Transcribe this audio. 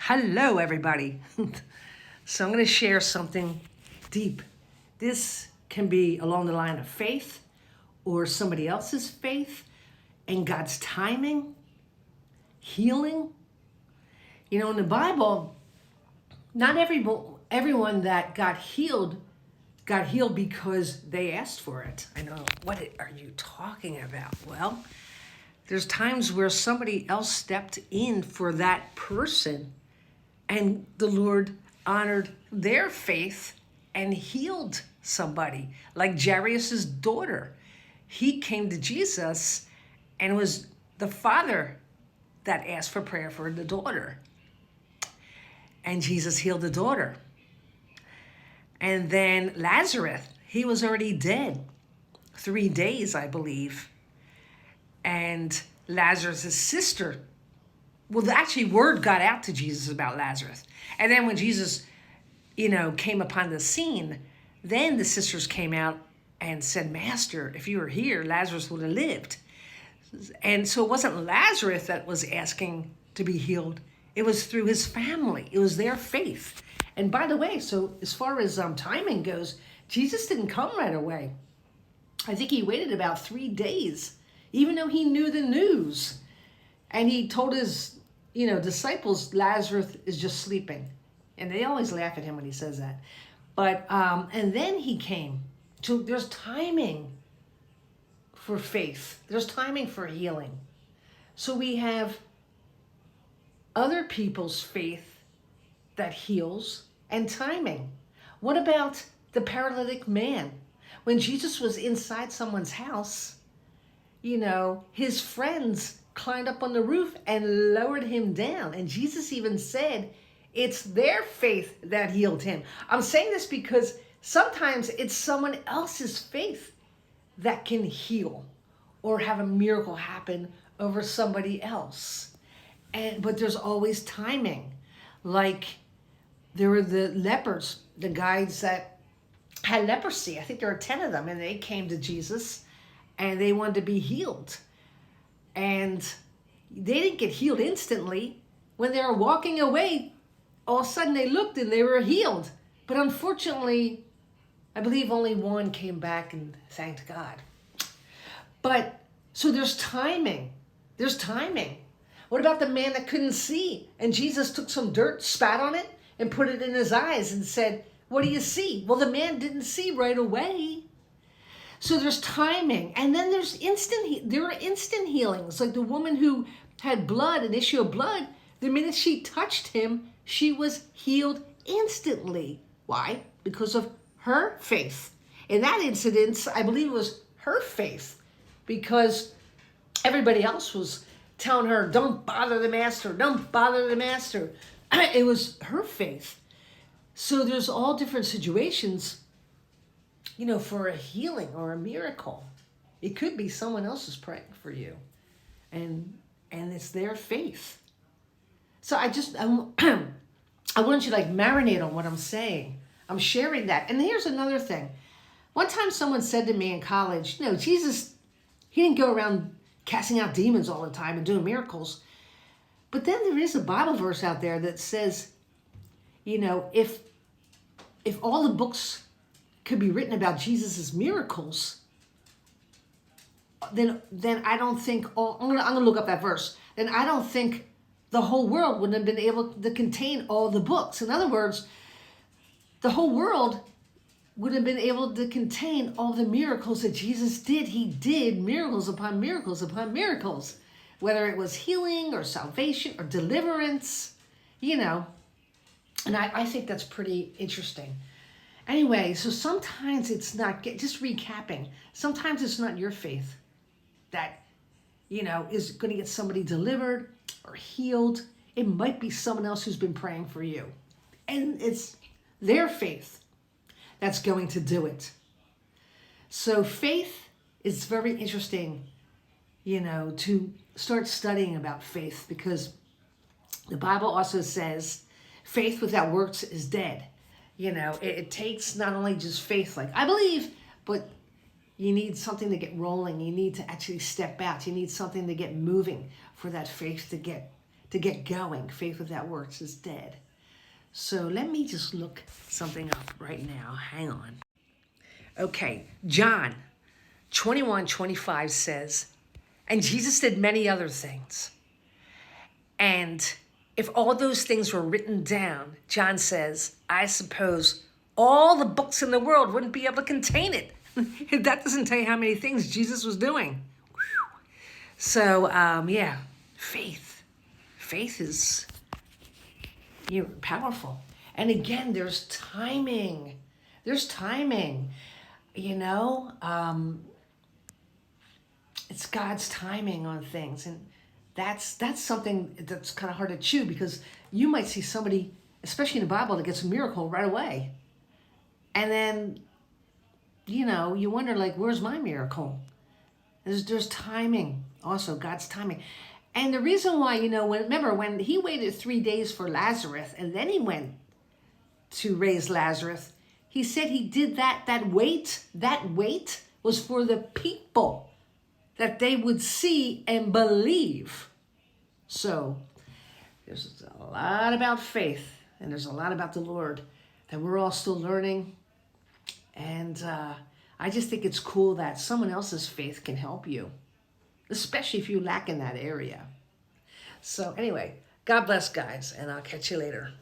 Hello, everybody. So I'm going to share something deep. This can be along the line of faith or somebody else's faith and God's timing, healing. You know, in the Bible, not everyone that got healed because they asked for it. I know, what are you talking about? Well, there's times where somebody else stepped in for that person and the Lord honored their faith and healed somebody, like Jairus' daughter. He came to Jesus and it was the father that asked for prayer for the daughter. And Jesus healed the daughter. And then Lazarus, he was already dead 3 days, I believe. And Lazarus' sister, well, actually, word got out to Jesus about Lazarus. And then when Jesus, came upon the scene, then the sisters came out and said, Master, if you were here, Lazarus would have lived. And so it wasn't Lazarus that was asking to be healed. It was through his family. It was their faith. And by the way, so as far as timing goes, Jesus didn't come right away. I think he waited about 3 days, even though he knew the news. And he told his, disciples, Lazarus is just sleeping. And they always laugh at him when he says that. But, and then he came. So there's timing for faith. There's timing for healing. So we have other people's faith that heals and timing. What about the paralytic man? When Jesus was inside someone's house, his friends climbed up on the roof and lowered him down. And Jesus even said, it's their faith that healed him. I'm saying this because sometimes it's someone else's faith that can heal or have a miracle happen over somebody else. But there's always timing. Like there were the lepers, the guys that had leprosy. I think there were 10 of them, and they came to Jesus and they wanted to be healed. And they didn't get healed instantly. When they were walking away, all of a sudden they looked and they were healed. But unfortunately, I believe only one came back and thanked God. But so there's timing. There's timing. What about the man that couldn't see? And Jesus took some dirt, spat on it, and put it in his eyes and said, what do you see? Well, the man didn't see right away. So there's timing. And then there are instant healings. Like the woman who had blood, an issue of blood, the minute she touched him, she was healed instantly. Why? Because of her faith. In that incident, I believe it was her faith, because everybody else was telling her, don't bother the master, don't bother the master. It was her faith. So there's all different situations, for a healing or a miracle. It could be someone else is praying for you, and it's their faith. So I want you to marinate on what I'm saying. I'm sharing that. And here's another thing. One time someone said to me in college, Jesus, he didn't go around casting out demons all the time and doing miracles. But then there is a Bible verse out there that says, if all the books could be written about Jesus's miracles, then I don't think I'm gonna look up that verse. Then I don't think the whole world wouldn't have been able to contain all the books. In other words, the whole world would have been able to contain all the miracles that Jesus did. He did miracles upon miracles upon miracles, whether it was healing or salvation or deliverance, And I think that's pretty interesting. Anyway, so sometimes it's not, just recapping, sometimes it's not your faith that, is going to get somebody delivered or healed. It might be someone else who's been praying for you. And it's their faith that's going to do it. So faith is very interesting, to start studying about faith, because the Bible also says faith without works is dead. It takes not only just faith, like I believe, but you need something to get rolling. You need to actually step out. You need something to get moving for that faith to to get going. Faith without works is dead. So let me just look something up right now. Hang on. Okay, John 21:25 says, and Jesus did many other things. And if all those things were written down, John says, I suppose all the books in the world wouldn't be able to contain it. That doesn't tell you how many things Jesus was doing. So, yeah, faith. Faith is powerful. And again, there's timing. There's timing. It's God's timing on things. And that's something that's kind of hard to chew, because you might see somebody, especially in the Bible, that gets a miracle right away. And then, you wonder, like, where's my miracle? There's timing, also God's timing. And the reason why, remember when he waited 3 days for Lazarus and then he went to raise Lazarus, he said he did that wait was for the people, that they would see and believe. So there's a lot about faith, and there's a lot about the Lord that we're all still learning. And I just think it's cool that someone else's faith can help you, especially if you lack in that area. So anyway, God bless, guys, and I'll catch you later.